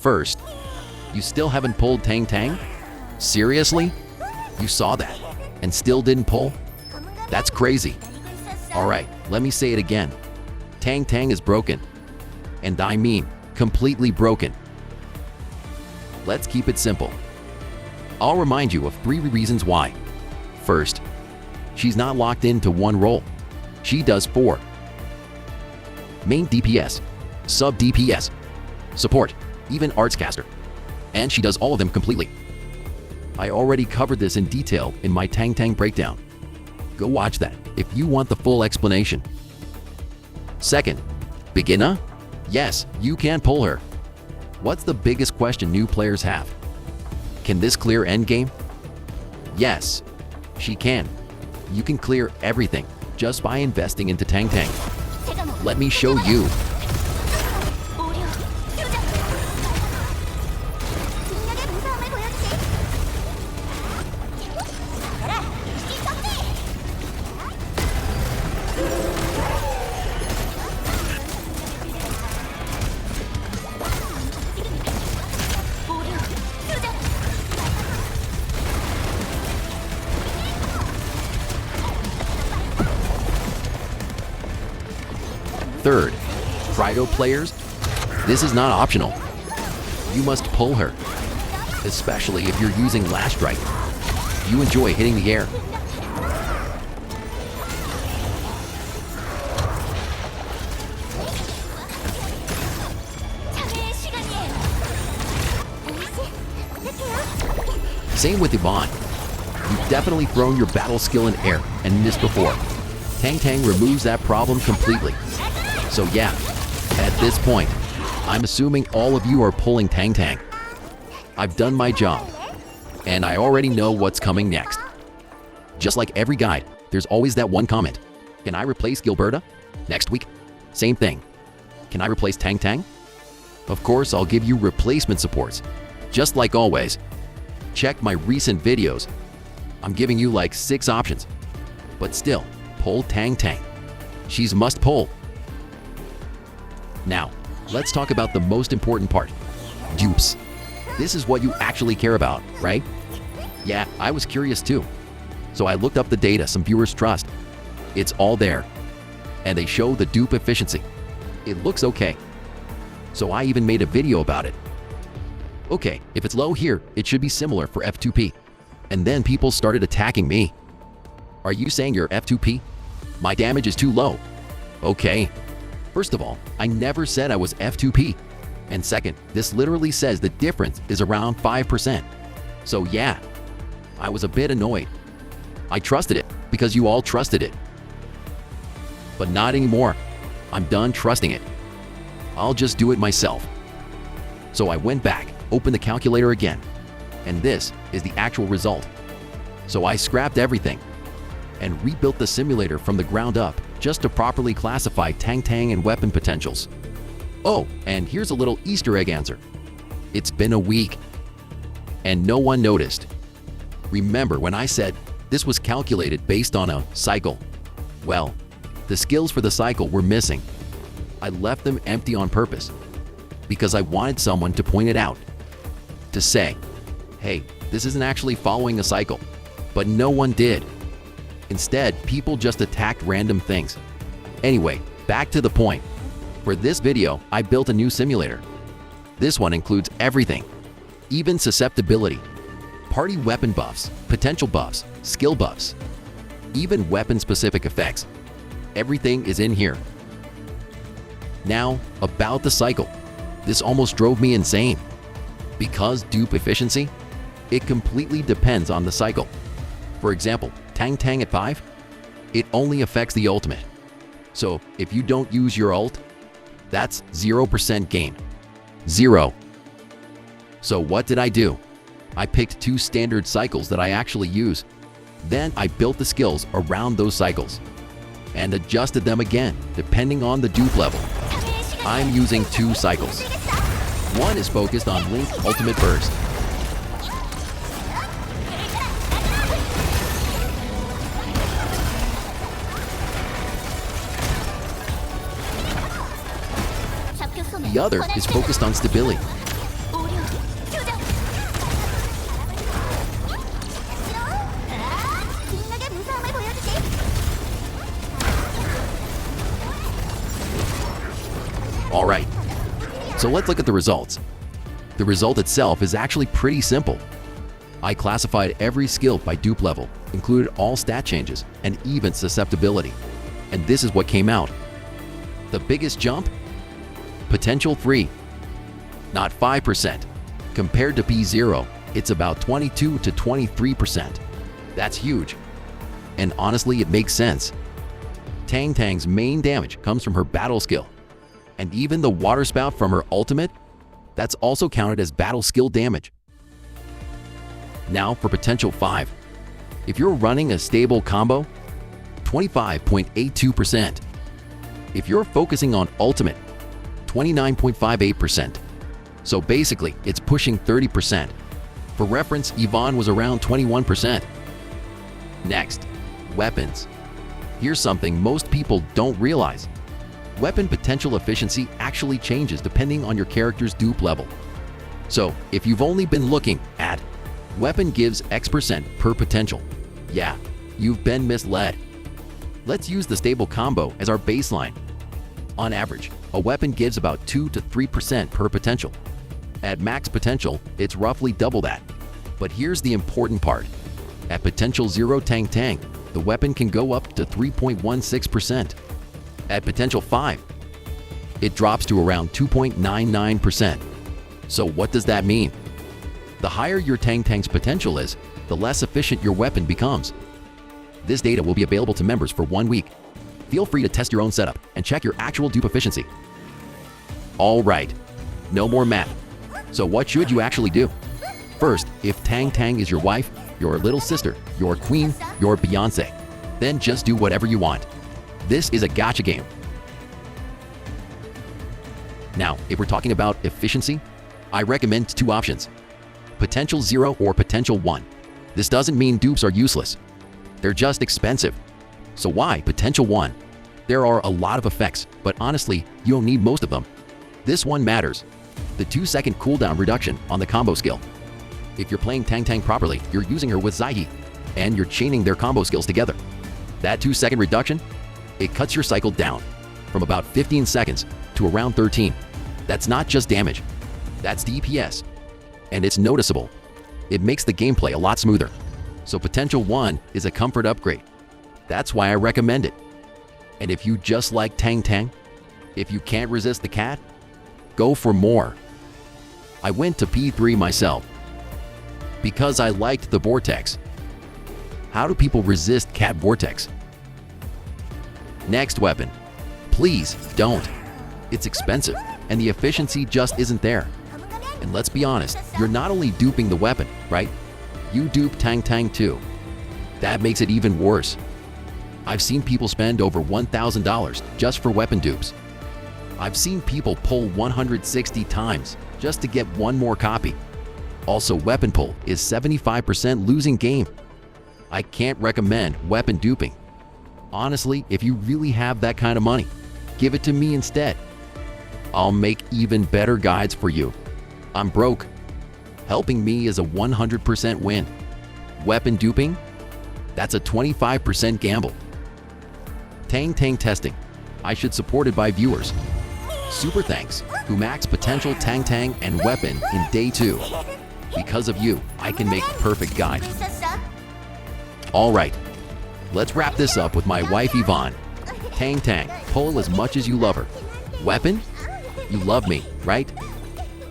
First, you still haven't pulled TangTang? Seriously? You saw that and still didn't pull? That's crazy. Alright, let me say it again. TangTang is broken. And I mean, completely broken. Let's keep it simple. I'll remind you of 3 reasons why. First, she's not locked into one role. She does 4. Main DPS, sub DPS, support, even artscaster. And she does all of them completely. I already covered this in detail in my TangTang breakdown. Go watch that if you want the full explanation. Second, beginner? Yes, you can pull her. What's the biggest question new players have? Can this clear endgame? Yes, she can. You can clear everything just by investing into TangTang. Let me show you. Third, Trido players, this is not optional. You must pull her, especially if you're using Last Strike. You enjoy hitting the air. Same with Yvonne. You've definitely thrown your battle skill in air and missed before. TangTang removes that problem completely. So yeah, at this point, I'm assuming all of you are pulling TangTang. I've done my job, and I already know what's coming next. Just like every guide, there's always that one comment. Can I replace Gilberta? Next week, same thing. Can I replace TangTang? Of course, I'll give you replacement supports. Just like always, check my recent videos. I'm giving you like 6 options. But still, pull TangTang. She's must pull. Now, let's talk about the most important part, dupes. This is what you actually care about, right? Yeah, I was curious too. So I looked up the data some viewers trust. It's all there. And they show the dupe efficiency. It looks okay. So I even made a video about it. Okay, if it's low here, it should be similar for F2P. And then people started attacking me. Are you saying you're F2P? My damage is too low. Okay. First of all, I never said I was F2P. And second, this literally says the difference is around 5%. So yeah, I was a bit annoyed. I trusted it because you all trusted it. But not anymore. I'm done trusting it. I'll just do it myself. So I went back, opened the calculator again, and this is the actual result. So I scrapped everything and rebuilt the simulator from the ground up just to properly classify TangTang and weapon potentials. Oh, and here's a little Easter egg answer. It's been a week, and no one noticed. Remember when I said this was calculated based on a cycle? Well, the skills for the cycle were missing. I left them empty on purpose because I wanted someone to point it out, to say, hey, this isn't actually following a cycle, but no one did. Instead, people just attacked random things. Anyway, back to the point. For this video, I built a new simulator. This one includes everything, even susceptibility, party weapon buffs, potential buffs, skill buffs, even weapon-specific effects. Everything is in here. Now, about the cycle. This almost drove me insane. Because dupe efficiency, it completely depends on the cycle. For example, TangTang at 5, it only affects the ultimate. So if you don't use your ult, that's 0% gain. 0. So what did I do? I picked 2 standard cycles that I actually use. Then I built the skills around those cycles and adjusted them again depending on the dupe level. I'm using 2 cycles. One is focused on Link Ultimate Burst. The other is focused on stability. So let's look at the results. The result itself is actually pretty simple. I classified every skill by dupe level, included all stat changes, and even susceptibility. And this is what came out. The biggest jump? Potential 3, not 5%. Compared to P0, it's about 22 to 23%. That's huge. And honestly, it makes sense. TangTang's main damage comes from her battle skill. And even the water spout from her ultimate, that's also counted as battle skill damage. Now for potential 5. If you're running a stable combo, 25.82%. If you're focusing on ultimate, 29.58%. So basically, it's pushing 30%. For reference, Yvonne was around 21%. Next, weapons. Here's something most people don't realize. Weapon potential efficiency actually changes depending on your character's dupe level. So if you've only been looking at weapon gives X% per potential, yeah, you've been misled. Let's use the stable combo as our baseline. On average, a weapon gives about 2 to 3% per potential. At max potential, it's roughly double that. But here's the important part. At potential 0 TangTang, the weapon can go up to 3.16%. At potential 5, it drops to around 2.99%. So what does that mean? The higher your TangTang's potential is, the less efficient your weapon becomes. This data will be available to members for 1 week. Feel free to test your own setup and check your actual dupe efficiency. All right, no more math. So what should you actually do? First, if TangTang is your wife, your little sister, your queen, your Beyonce, then just do whatever you want. This is a gacha game. Now, if we're talking about efficiency, I recommend 2 options. Potential 0 or potential 1. This doesn't mean dupes are useless. They're just expensive. So why potential 1? There are a lot of effects, but honestly, you don't need most of them. This one matters. The 2-second cooldown reduction on the combo skill. If you're playing TangTang properly, you're using her with Zaihi, and you're chaining their combo skills together. That 2-second reduction, it cuts your cycle down from about 15 seconds to around 13. That's not just damage, that's DPS, and it's noticeable. It makes the gameplay a lot smoother. So potential 1 is a comfort upgrade. That's why I recommend it. And if you just like TangTang, if you can't resist the cat, go for more. I went to P3 myself because I liked the vortex. How do people resist cat vortex? Next weapon. Please don't. It's expensive and the efficiency just isn't there. And let's be honest, you're not only duping the weapon, right? You dupe TangTang too. That makes it even worse. I've seen people spend over $1,000 just for weapon dupes. I've seen people pull 160 times just to get one more copy. Also, weapon pull is 75% losing game. I can't recommend weapon duping. Honestly, if you really have that kind of money, give it to me instead. I'll make even better guides for you. I'm broke. Helping me is a 100% win. Weapon duping? That's a 25% gamble. TangTang testing. I should supported by viewers. Super thanks who max potential TangTang and weapon in day 2. Because of you, I can make perfect guide. Alright, let's wrap this up with my wife Yvonne. TangTang, pull as much as you love her. Weapon? You love me, right?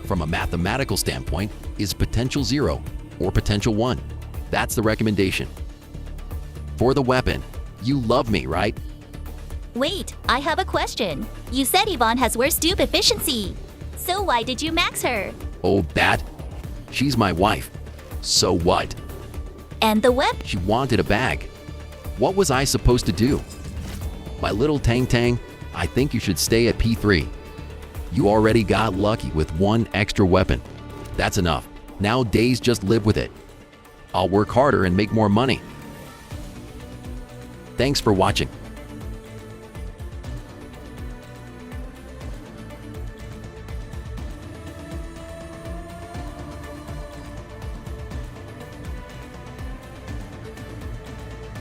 From a mathematical standpoint, is potential 0 or potential 1. That's the recommendation. For the weapon, you love me, right? Wait, I have a question. You said Yvonne has worse dupe efficiency. So why did you max her? Oh, that? She's my wife. So what? And the weapon? She wanted a bag. What was I supposed to do? My little TangTang, I think you should stay at P3. You already got lucky with 1 extra weapon. That's enough. Nowadays, just live with it. I'll work harder and make more money. Thanks for watching.